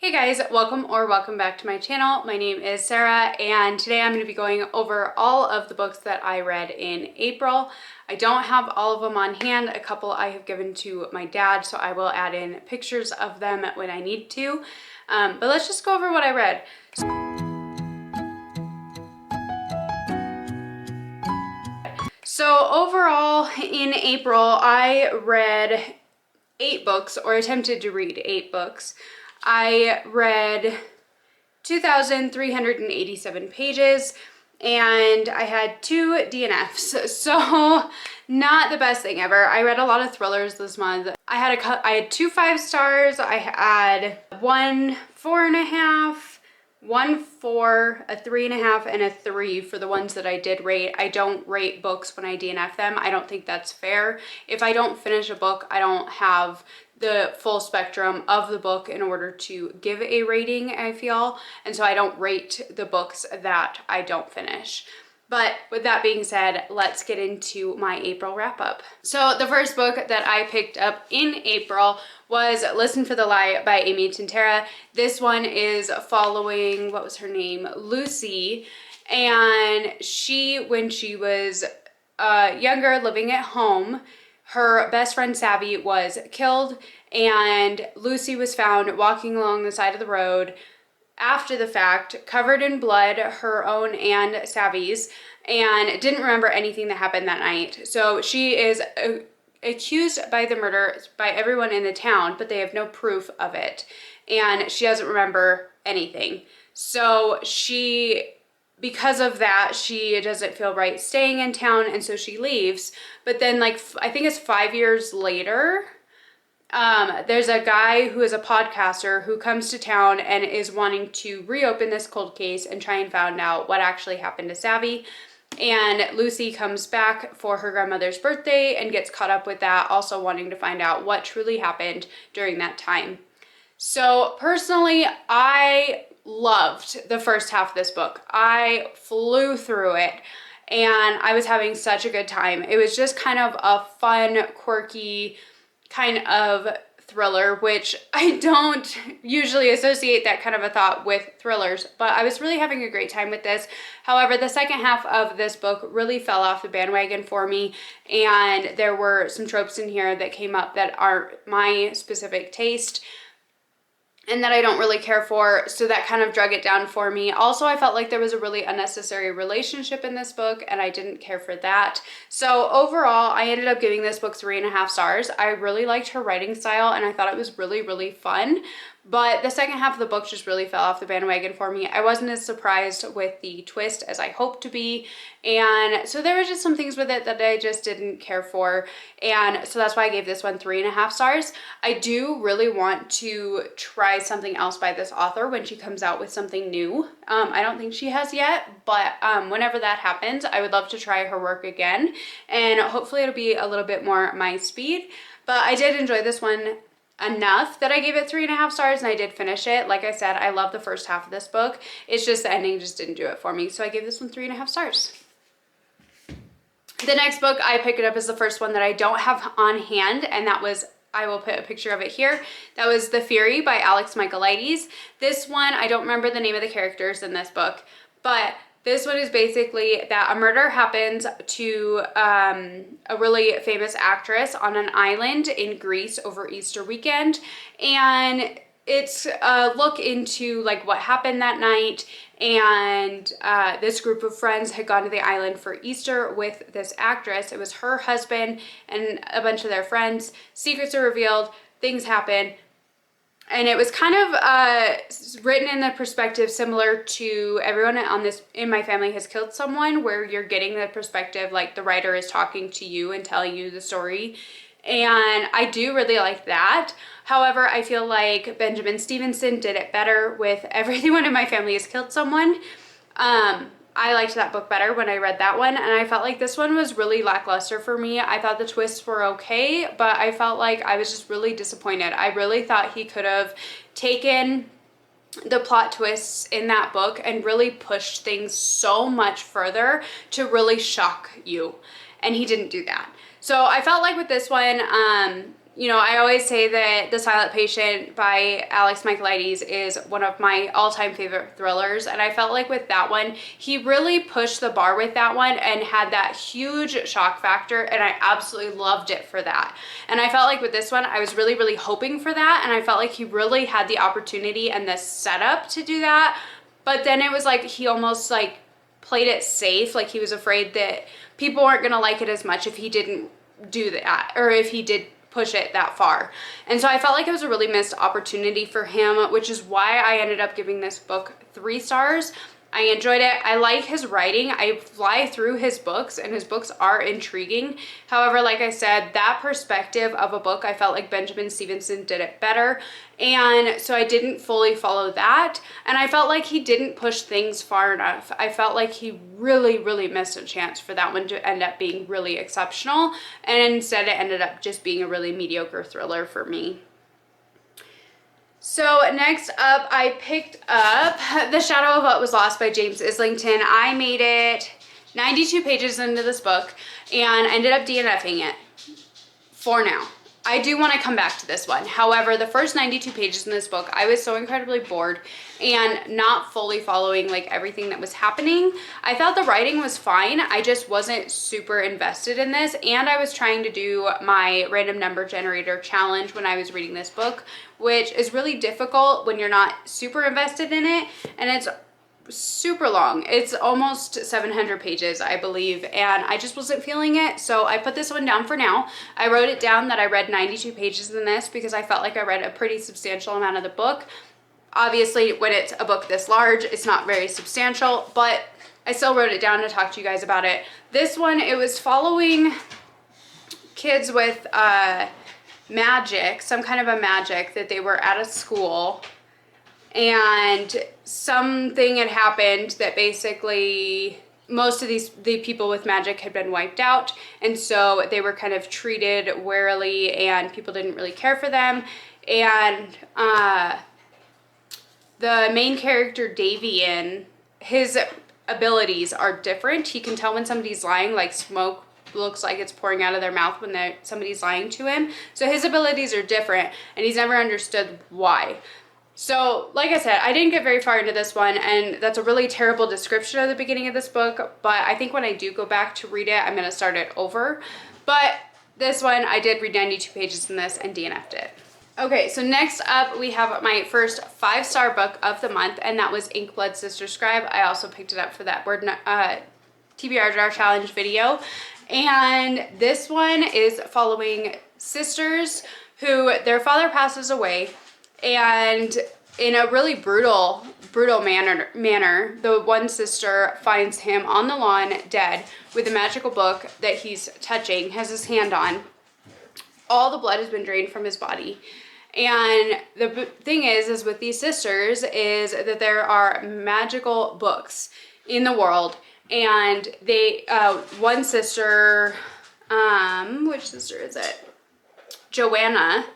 Hey guys, welcome back to my channel. My name is Sarah and today I'm going to be going over all of the books that I read in April. I don't have all of them on hand. A couple I have given to my dad, so I will add in pictures of them when I need to. But let's just go over what I read. So overall in April, I read 8 books, or attempted to read 8 books. I read 2,387 pages and I had 2 DNFs, so not the best thing ever. I read a lot of thrillers this month. I had 2 5 stars, I had 1 4.5, 1 4, a 3.5, and a 3 for the ones that I did rate. I don't rate books when I DNF them. I don't think that's fair. If I don't finish a book, I don't have the full spectrum of the book in order to give a rating, I feel. And so I don't rate the books that I don't finish. But with that being said, let's get into my April wrap up. So the first book that I picked up in April was Listen for the Lie by Amy Tintera. This one is following, what was her name? Lucy. And when she was younger, living at home, her best friend Savvy was killed and Lucy was found walking along the side of the road after the fact, covered in blood, her own and Savvy's, and didn't remember anything that happened that night. So she is accused by the murder by everyone in the town, but they have no proof of it. And she doesn't remember anything. So because of that, she doesn't feel right staying in town, and so she leaves. But then, like, I think it's 5 years later, there's a guy who is a podcaster who comes to town and is wanting to reopen this cold case and try and find out what actually happened to Savvy. And Lucy comes back for her grandmother's birthday and gets caught up with that, also wanting to find out what truly happened during that time. So personally, I loved the first half of this book. I flew through it and I was having such a good time. It was just kind of a fun, quirky kind of thriller, which I don't usually associate that kind of a thought with thrillers, but I was really having a great time with this. However, the second half of this book really fell off the bandwagon for me, and there were some tropes in here that came up that aren't my specific taste and that I don't really care for, so that kind of drug it down for me. Also, I felt like there was a really unnecessary relationship in this book, and I didn't care for that. So overall, I ended up giving this book 3.5 stars. I really liked her writing style, and I thought it was really, really fun. But the second half of the book just really fell off the bandwagon for me. I wasn't as surprised with the twist as I hoped to be. And so there were just some things with it that I just didn't care for. And so that's why I gave this one 3.5 stars. I do really want to try something else by this author when she comes out with something new. I don't think she has yet, but whenever that happens, I would love to try her work again. And hopefully it'll be a little bit more my speed. But I did enjoy this one enough that I gave it 3.5 stars, and I did finish it. Like I said, I love the first half of this book. It's just the ending just didn't do it for me, so I gave this one 3.5 stars. The next book I picked up is the first one that I don't have on hand, and that was, I will put a picture of it here. That was The Fury by Alex Michaelides. This one, I don't remember the name of the characters in this book, but this one is basically that a murder happens to a really famous actress on an island in Greece over Easter weekend. And it's a look into like what happened that night. And this group of friends had gone to the island for Easter with this actress. It was her husband and a bunch of their friends. Secrets are revealed, things happen. And it was kind of written in the perspective similar to everyone on this in my family has killed someone, where you're getting the perspective like the writer is talking to you and telling you the story. And I do really like that. However, I feel like Benjamin Stevenson did it better with Everyone in My Family Has Killed Someone. I liked that book better when I read that one, and I felt like this one was really lackluster for me. I thought the twists were okay, but I felt like I was just really disappointed. I really thought he could have taken the plot twists in that book and really pushed things so much further to really shock you, and he didn't do that. So I felt like with this one, you know, I always say that The Silent Patient by Alex Michaelides is one of my all-time favorite thrillers, and I felt like with that one, he really pushed the bar with that one and had that huge shock factor, and I absolutely loved it for that. And I felt like with this one, I was really, really hoping for that, and I felt like he really had the opportunity and the setup to do that, but then it was like he almost like played it safe, like he was afraid that people weren't gonna like it as much if he didn't do that, or if he did push it that far. And so I felt like it was a really missed opportunity for him, which is why I ended up giving this book 3 stars. I enjoyed it. I like his writing. I fly through his books, and his books are intriguing. However, like I said, that perspective of a book, I felt like Benjamin Stevenson did it better. And so I didn't fully follow that. And I felt like he didn't push things far enough. I felt like he really, really missed a chance for that one to end up being really exceptional. And instead it ended up just being a really mediocre thriller for me. So next up, I picked up The Shadow of What Was Lost by James Islington. I made it 92 pages into this book and ended up DNFing it for now. I do want to come back to this one. However, the first 92 pages in this book, I was so incredibly bored and not fully following like everything that was happening. I thought the writing was fine. I just wasn't super invested in this, and I was trying to do my random number generator challenge when I was reading this book, which is really difficult when you're not super invested in it, and it's super long. It's almost 700 pages, I believe, and I just wasn't feeling it, so I put this one down for now. I wrote it down that I read 92 pages in this because I felt like I read a pretty substantial amount of the book. Obviously, when it's a book this large, it's not very substantial, but I still wrote it down to talk to you guys about it. This one, it was following kids with magic, some kind of a magic, that they were at a school, and something had happened that basically most of the people with magic had been wiped out, and so they were kind of treated warily and people didn't really care for them. And the main character, Davian, his abilities are different. He can tell when somebody's lying, like smoke looks like it's pouring out of their mouth when somebody's lying to him. So his abilities are different, and he's never understood why. So, like I said, I didn't get very far into this one, and that's a really terrible description of the beginning of this book, but I think when I do go back to read it, I'm going to start it over. But this one, I did read 92 pages in this and DNF'd it. Okay, so next up, we have my first 5-star book of the month, and that was Inkblood Sister Scribe. I also picked it up for that TBR Jar challenge video. And this one is following sisters who their father passes away, and in a really brutal manner, the one sister finds him on the lawn dead with a magical book that he's touching, has his hand on. All the blood has been drained from his body. And the thing is with these sisters is that there are magical books in the world, and they, one sister, which sister is it? Joanna,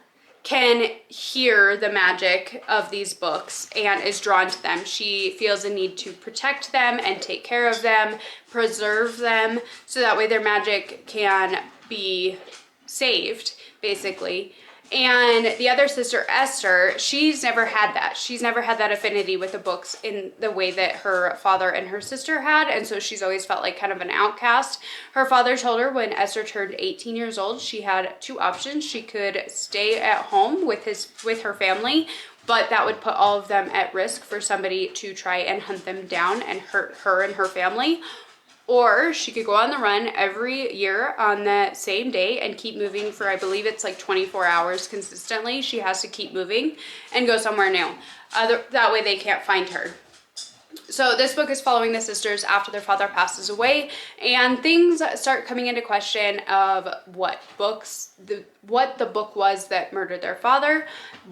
can hear the magic of these books and is drawn to them. She feels a need to protect them and take care of them, preserve them, so that way their magic can be saved, basically. And the other sister, Esther, she's never had that. She's never had that affinity with the books in the way that her father and her sister had, and so she's always felt like kind of an outcast. Her father told her when Esther turned 18 years old, she had 2 options. She could stay at home with her family, but that would put all of them at risk for somebody to try and hunt them down and hurt her and her family. Or she could go on the run every year on the same day and keep moving for, I believe it's like 24 hours consistently. She has to keep moving and go somewhere new. That way they can't find her. So this book is following the sisters after their father passes away, and things start coming into question of what the book was that murdered their father,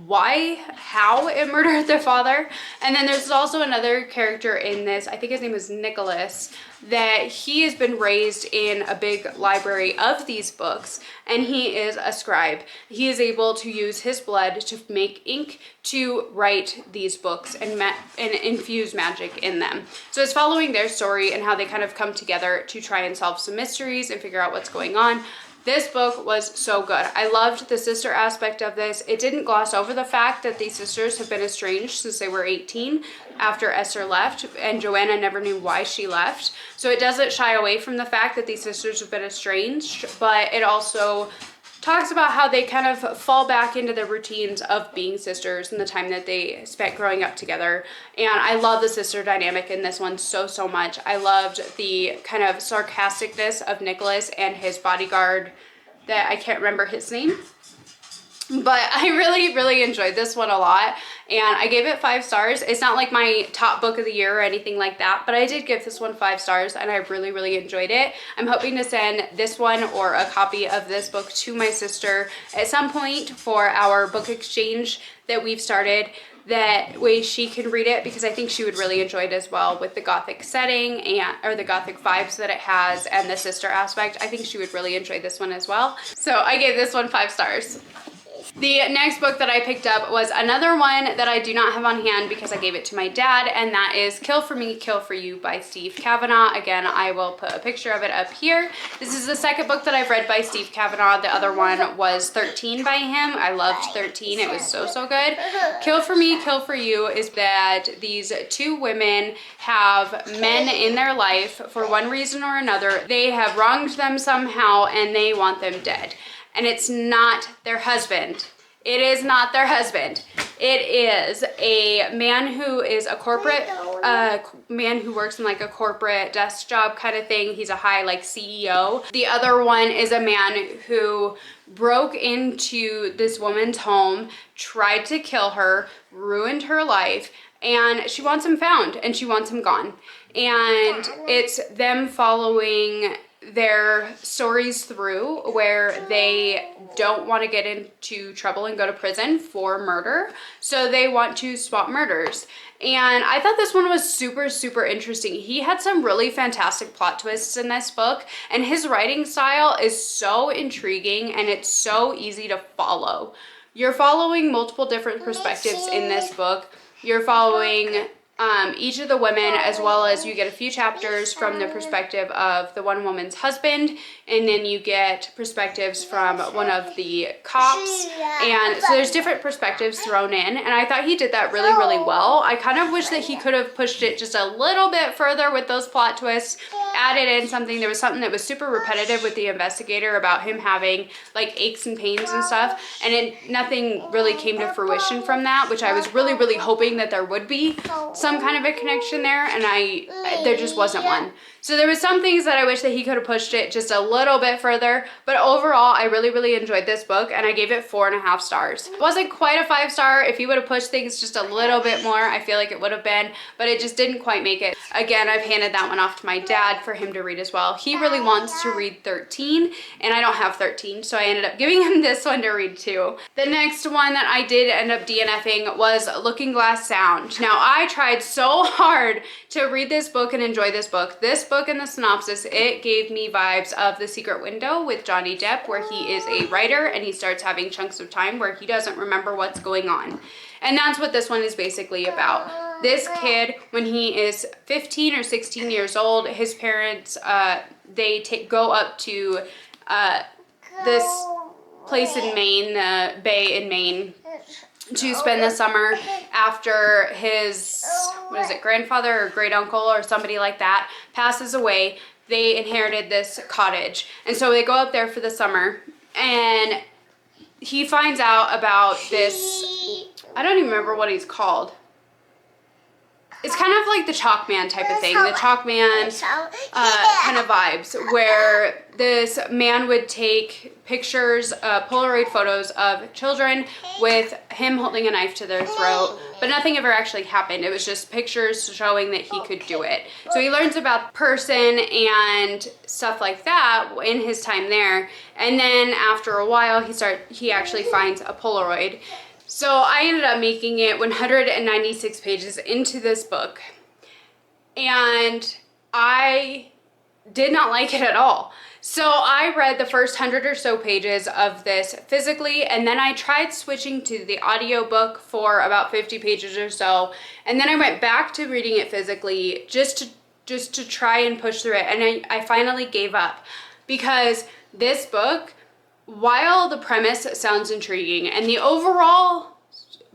how it murdered their father. And then there's also another character in this, I think his name is Nicholas, that he has been raised in a big library of these books, and he is a scribe. He is able to use his blood to make ink to write these books and infuse magic in them. So it's following their story and how they kind of come together to try and solve some mysteries and figure out what's going on. This book was so good. I loved the sister aspect of this. It didn't gloss over the fact that these sisters have been estranged since they were 18 after Esther left, and Joanna never knew why she left. So it doesn't shy away from the fact that these sisters have been estranged, but it also talks about how they kind of fall back into the routines of being sisters and the time that they spent growing up together. And I love the sister dynamic in this one so much. I loved the kind of sarcasticness of Nicholas and his bodyguard that I can't remember his name. But I really enjoyed this one a lot, and I gave it 5 stars. It's not like my top book of the year or anything like that, but I did give this one 5 stars, and I really enjoyed it. I'm hoping to send this one or a copy of this book to my sister at some point for our book exchange that we've started. That way she can read it, because I think she would really enjoy it as well with the gothic setting or the gothic vibes that it has and the sister aspect. I think she would really enjoy this one as well. So I gave this one 5 stars. The next book that I picked up was another one that I do not have on hand because I gave it to my dad, and that is Kill for Me, Kill for You by Steve Kavanaugh. Again, I will put a picture of it up here. This is the second book that I've read by Steve Kavanaugh. The other one was 13 by him. I loved 13. It was so good. Kill for Me, Kill for You is that these 2 women have men in their life for one reason or another. They have wronged them somehow and they want them dead. And it's not their husband. It is not their husband. It is a man who is a corporate, man who works in like a corporate desk job kind of thing. He's a high like CEO. The other one is a man who broke into this woman's home, tried to kill her, ruined her life, and she wants him found and she wants him gone. And it's them following their stories through where they don't want to get into trouble and go to prison for murder, so they want to swap murders. And I thought this one was super interesting. He had some really fantastic plot twists in this book, and his writing style is so intriguing and it's so easy to follow. You're following multiple different perspectives in this book. You're following each of the women, as well as you get a few chapters from the perspective of the one woman's husband, and then you get perspectives from one of the cops, and so there's different perspectives thrown in, and I thought he did that really well. I kind of wish that he could have pushed it just a little bit further with those plot twists, added in something. There was something that was super repetitive with the investigator about him having like aches and pains and stuff, and nothing really came to fruition from that, which I was really hoping that there would be some kind of a connection there, and there just wasn't one. So there was some things that I wish that he could have pushed it just a little bit further, but overall I really enjoyed this book, and I gave it 4.5 stars. It wasn't quite a 5 star. If he would have pushed things just a little bit more, I feel like it would have been, but it just didn't quite make it. Again, I've handed that one off to my dad for him to read as well. He really wants to read 13, and I don't have 13, so I ended up giving him this one to read too. The next one that I did end up DNFing was Looking Glass Sound. Now, I tried so hard to read this book and enjoy this book. This book and the synopsis, it gave me vibes of The Secret Window with Johnny Depp, where he is a writer and he starts having chunks of time where he doesn't remember what's going on. And that's what this one is basically about. This kid, when he is 15 or 16 years old, his parents, they go up to this place in Maine, the bay in Maine, to spend the summer after his, grandfather or great uncle or somebody like that passes away. They inherited this cottage, and so they go up there for the summer, and he finds out about this, I don't even remember what he's called. It's kind of like the Chalkman type of thing, the Chalkman kind of vibes, where this man would take pictures, Polaroid photos of children with him holding a knife to their throat, but nothing ever actually happened. It was just pictures showing that he could do it. So he learns about the person and stuff like that in his time there, and then after a while he actually finds a Polaroid. So I ended up making it 196 pages into this book, and I did not like it at all. So I read the first 100 or so pages of this physically, and then I tried switching to the audiobook for about 50 pages or so, and then I went back to reading it physically just to try and push through it, and I finally gave up, because this book while the premise sounds intriguing and the overall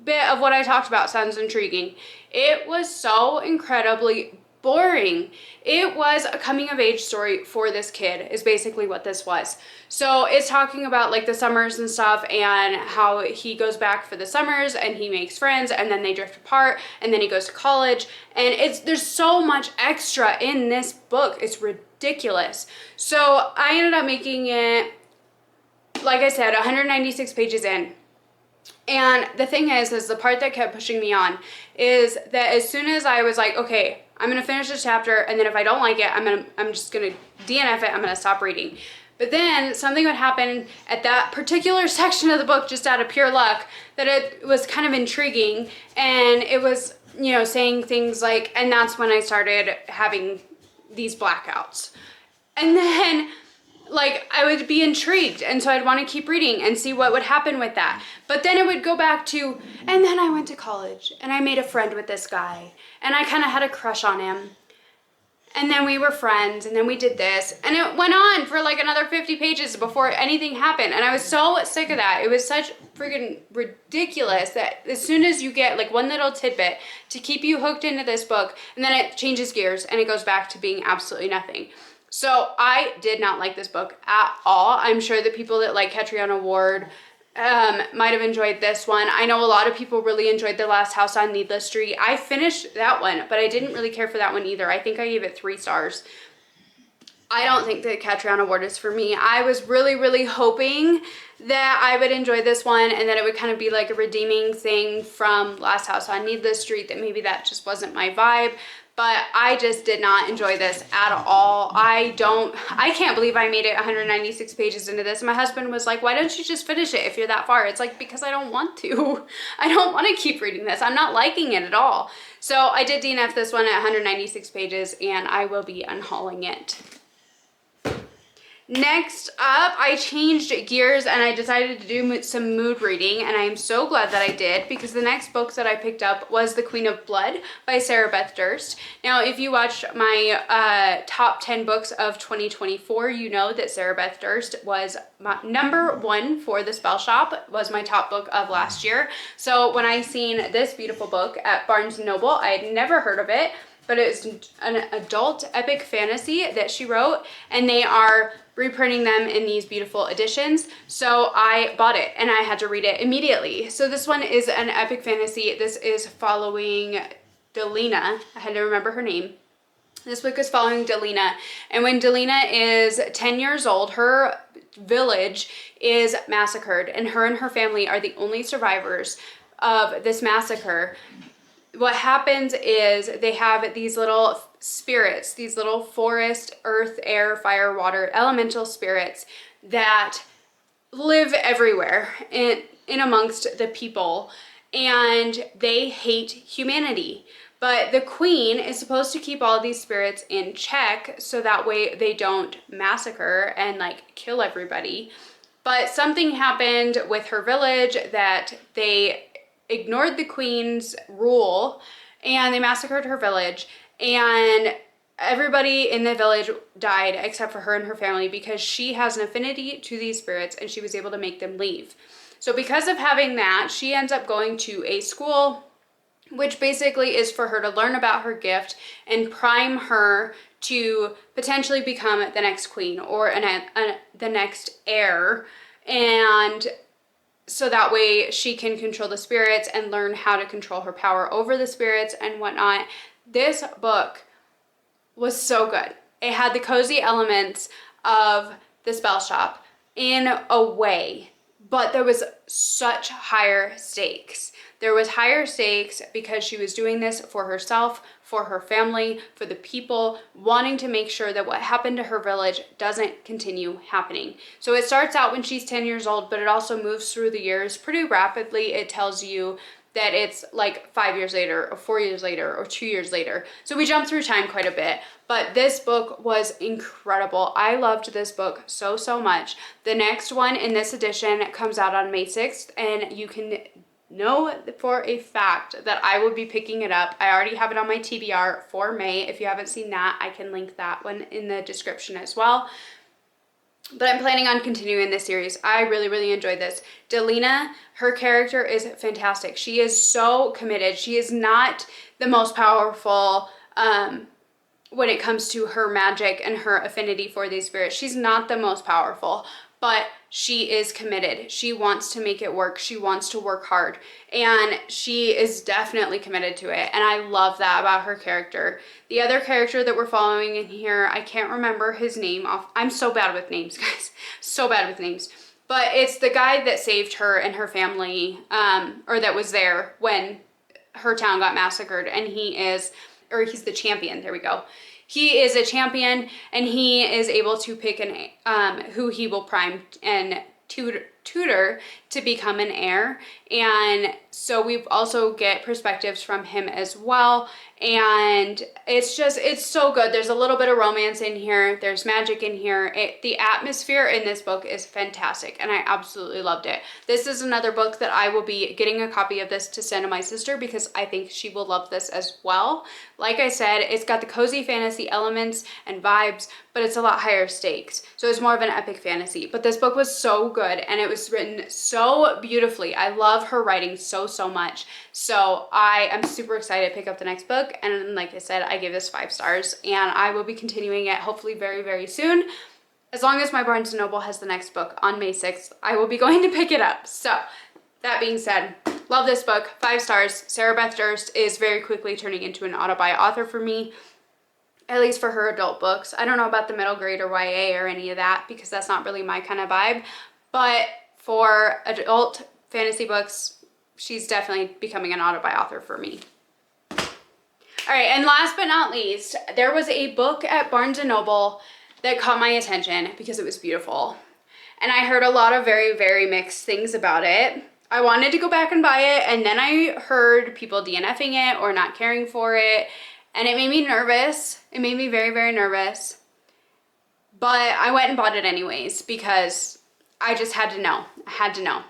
bit of what I talked about sounds intriguing, it was so incredibly boring. It was a coming of age story for this kid is basically what this was. So it's talking about like the summers and stuff and how he goes back for the summers and he makes friends and then they drift apart and then he goes to college, and there's so much extra in this book. It's ridiculous. So I ended up making it, like I said, 196 pages in. And the thing is the part that kept pushing me on is that as soon as I was like, okay, I'm gonna finish this chapter, and then if I don't like it, I'm just gonna DNF it, I'm gonna stop reading. But then something would happen at that particular section of the book, just out of pure luck, that it was kind of intriguing, and it was, you know, saying things like, and that's when I started having these blackouts. And then like I would be intrigued, and so I'd want to keep reading and see what would happen with that. But then it would go back to, and then I went to college and I made a friend with this guy and I kind of had a crush on him, and then we were friends, and then we did this, and it went on for like another 50 pages before anything happened. And I was so sick of that. It was such freaking ridiculous that as soon as you get like one little tidbit to keep you hooked into this book, and then it changes gears and it goes back to being absolutely nothing. So I did not like this book at all. I'm sure the people that like Catriona Ward might have enjoyed this one. I know a lot of people really enjoyed The Last House on Needless Street. I finished that one, but I didn't really care for that one either. I think I gave it 3 stars. I don't think that Catriona Ward is for me. I was really, really hoping that I would enjoy this one and that it would kind of be like a redeeming thing from Last House on Needless Street, that maybe that just wasn't my vibe. But I just did not enjoy this at all. I can't believe I made it 196 pages into this. My husband was like, why don't you just finish it if you're that far? It's like, because I don't want to. I don't want to keep reading this. I'm not liking it at all. So I did DNF this one at 196 pages, and I will be unhauling it. Next up, I changed gears and I decided to do some mood reading, and I am so glad that I did, because the next book that I picked up was The Queen of Blood by Sarah Beth Durst. Now, if you watched my top 10 books of 2024, you know that Sarah Beth Durst was my #1 for The Spell Shop, was my top book of last year. So when I seen this beautiful book at Barnes & Noble, I had never heard of it, but it's an adult epic fantasy that she wrote, and they are reprinting them in these beautiful editions. So I bought it and I had to read it immediately. So this one is an epic fantasy. This is following Delina. I had to remember her name. This book is following Delina, and when Delina is 10 years old, her village is massacred, and her family are the only survivors of this massacre. What happens is they have these little spirits, these little forest, earth, air, fire, water, elemental spirits that live everywhere in amongst the people, and they hate humanity. But the queen is supposed to keep all these spirits in check so that way they don't massacre and like kill everybody. But something happened with her village that they ignored the queen's rule and they massacred her village, and everybody in the village died except for her and her family, because she has an affinity to these spirits and she was able to make them leave. So because of having that, she ends up going to a school which basically is for her to learn about her gift and prime her to potentially become the next queen or the next heir, and so that way she can control the spirits and learn how to control her power over the spirits and whatnot. This book was so good. It had the cozy elements of The Spell Shop in a way, but there was such higher stakes. There was higher stakes because she was doing this for herself, for her family, for the people, wanting to make sure that what happened to her village doesn't continue happening. So it starts out when she's 10 years old, but it also moves through the years pretty rapidly. It tells you that it's like 5 years later or 4 years later or 2 years later. So we jump through time quite a bit, but this book was incredible. I loved this book so, so much. The next one in this edition comes out on May 6th, and you can know for a fact that I will be picking it up. I already have it on my TBR for May. If you haven't seen that, I can link that one in the description as well. but I'm planning on continuing this series. I really, really enjoyed this. Delina, her character is fantastic. She is so committed. She is not the most powerful when it comes to her magic and her affinity for these spirits. She's not the most powerful, but she is committed. She wants to make it work. She wants to work hard, and she is definitely committed to it. And I love that about her character. The other character that we're following in here, I can't remember his name off. I'm so bad with names, guys. So bad with names. But it's the guy that saved her and her family, or that was there when her town got massacred, and he's the champion. There we go. He is a champion, and he is able to pick who he will prime and tutor to become an heir. And so we also get perspectives from him as well. And it's so good. There's a little bit of romance in here. There's magic in here. The atmosphere in this book is fantastic, and I absolutely loved it. This is another book that I will be getting a copy of this to send to my sister because I think she will love this as well. Like I said, it's got the cozy fantasy elements and vibes, but it's a lot higher stakes. So it's more of an epic fantasy. But this book was so good, and it was written so beautifully. I love her writing so much. So I am super excited to pick up the next book. And like I said, I gave this 5 stars, and I will be continuing it hopefully very, very soon. As long as my Barnes & Noble has the next book on May 6th, I will be going to pick it up. So that being said, love this book, 5 stars. Sarah Beth Durst is very quickly turning into an auto-buy author for me, at least for her adult books. I don't know about the middle grade or YA or any of that because that's not really my kind of vibe. But for adult fantasy books, she's definitely becoming an auto-buy author for me. All right, and last but not least, there was a book at Barnes & Noble that caught my attention because it was beautiful. And I heard a lot of very, very mixed things about it. I wanted to go back and buy it, and then I heard people DNFing it or not caring for it, and it made me nervous. It made me very, very nervous. But I went and bought it anyways because I just had to know. I had to know.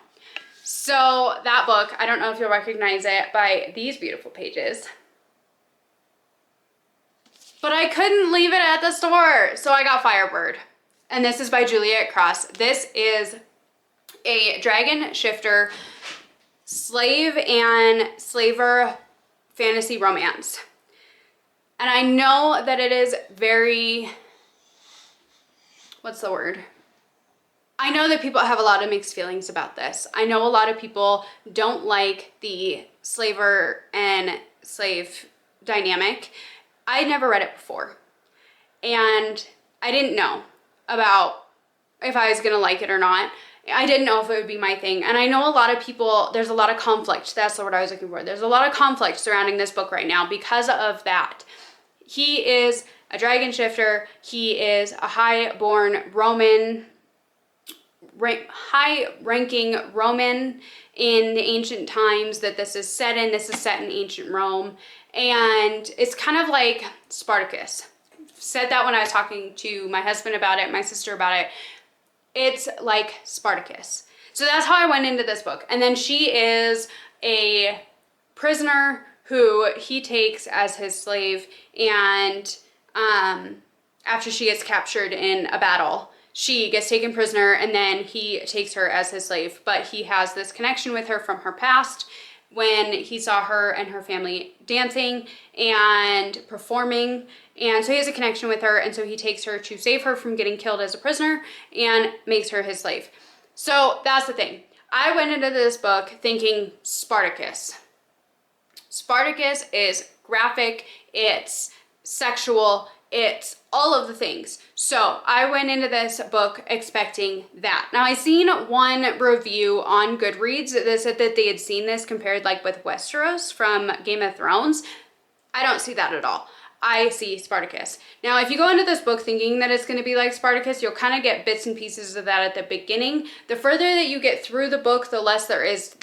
So that book, I don't know if you'll recognize it by these beautiful pages, but I couldn't leave it at the store, so I got Firebird. And this is by Juliet Cross. This is a dragon shifter, slave and slaver fantasy romance. And I know that it is very, what's the word? I know that people have a lot of mixed feelings about this. I know a lot of people don't like the slaver and slave dynamic. I never read it before, and I didn't know about if I was gonna like it or not. I didn't know if it would be my thing, and I know a lot of people, there's a lot of conflict. That's the word I was looking for. There's a lot of conflict surrounding this book right now because of that. He is a dragon shifter. He is a high-ranking Roman in the ancient times that this is set in. This is set in ancient Rome. And it's kind of like Spartacus. Said that when I was talking to my husband about it, my sister about it. It's like Spartacus. So that's how I went into this book. And then she is a prisoner who he takes as his slave. And after she gets captured in a battle, she gets taken prisoner, and then he takes her as his slave. But he has this connection with her from her past when he saw her and her family dancing and performing. And so he has a connection with her, and so he takes her to save her from getting killed as a prisoner and makes her his slave. So that's the thing. I went into this book thinking Spartacus. Spartacus is graphic, it's sexual, it's all of the things. So I went into this book expecting that. Now I seen one review on Goodreads that said that they had seen this compared like with Westeros from Game of Thrones. I don't see that at all. I see Spartacus. Now, if you go into this book thinking that it's going to be like Spartacus, you'll kind of get bits and pieces of that at the beginning. The further that you get through the book, the less there is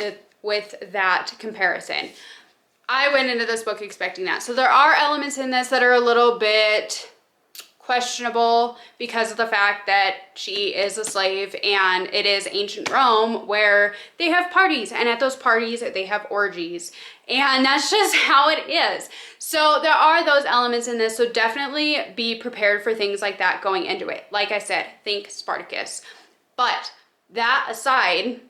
with that comparison. I went into this book expecting that. So there are elements in this that are a little bit questionable because of the fact that she is a slave and it is ancient Rome where they have parties, and at those parties they have orgies, and that's just how it is. So there are those elements in this, so definitely be prepared for things like that going into it. Like I said, think Spartacus. But that aside,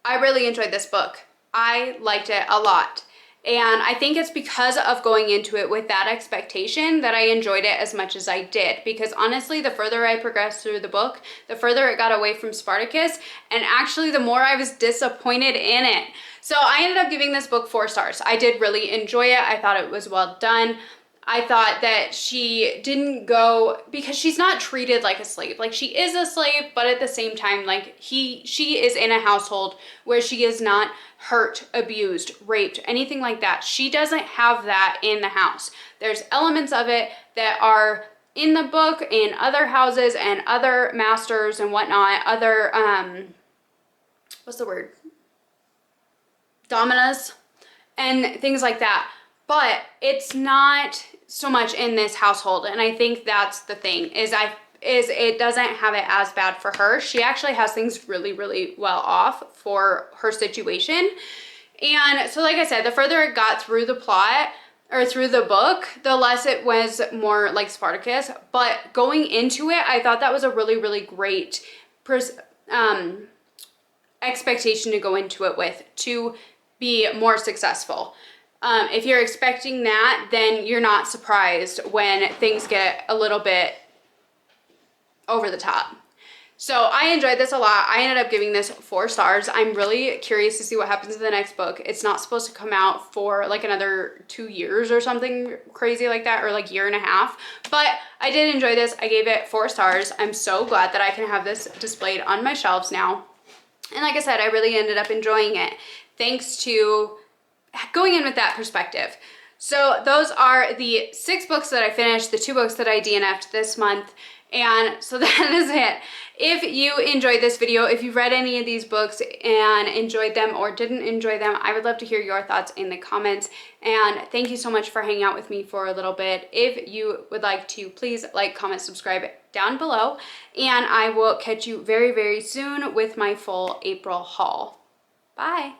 I really enjoyed this book. I liked it a lot. And I think it's because of going into it with that expectation that I enjoyed it as much as I did. Because honestly, the further I progressed through the book, the further it got away from Spartacus, and actually the more I was disappointed in it. So I ended up giving this book 4 stars. I did really enjoy it. I thought it was well done. I thought that she didn't go, because she's not treated like a slave. Like, she is a slave, but at the same time, like, she is in a household where she is not hurt, abused, raped, anything like that. She doesn't have that in the house. There's elements of it that are in the book, in other houses and other masters and whatnot, other, what's the word? Dominas and things like that. But it's not so much in this household, and I think that's the thing, is it doesn't have it as bad for her. She actually has things really, really well off for her situation. And so, like I said, the further it got through the plot, or through the book, the less it was more like Spartacus. But going into it, I thought that was a really, really great expectation to go into it with, to be more successful. If you're expecting that, then you're not surprised when things get a little bit over the top. So I enjoyed this a lot. I ended up giving this 4 stars. I'm really curious to see what happens in the next book. It's not supposed to come out for like another 2 years or something crazy like that, or like 1.5 years. But I did enjoy this. I gave it 4 stars. I'm so glad that I can have this displayed on my shelves now. And like I said, I really ended up enjoying it thanks to going in with that perspective. So those are the 6 books that I finished, the 2 books that I DNF'd this month. And so that is it. If you enjoyed this video, if you've read any of these books and enjoyed them or didn't enjoy them, I would love to hear your thoughts in the comments. And thank you so much for hanging out with me for a little bit. If you would like to, please like, comment, subscribe down below. And I will catch you very, very soon with my full April haul. Bye.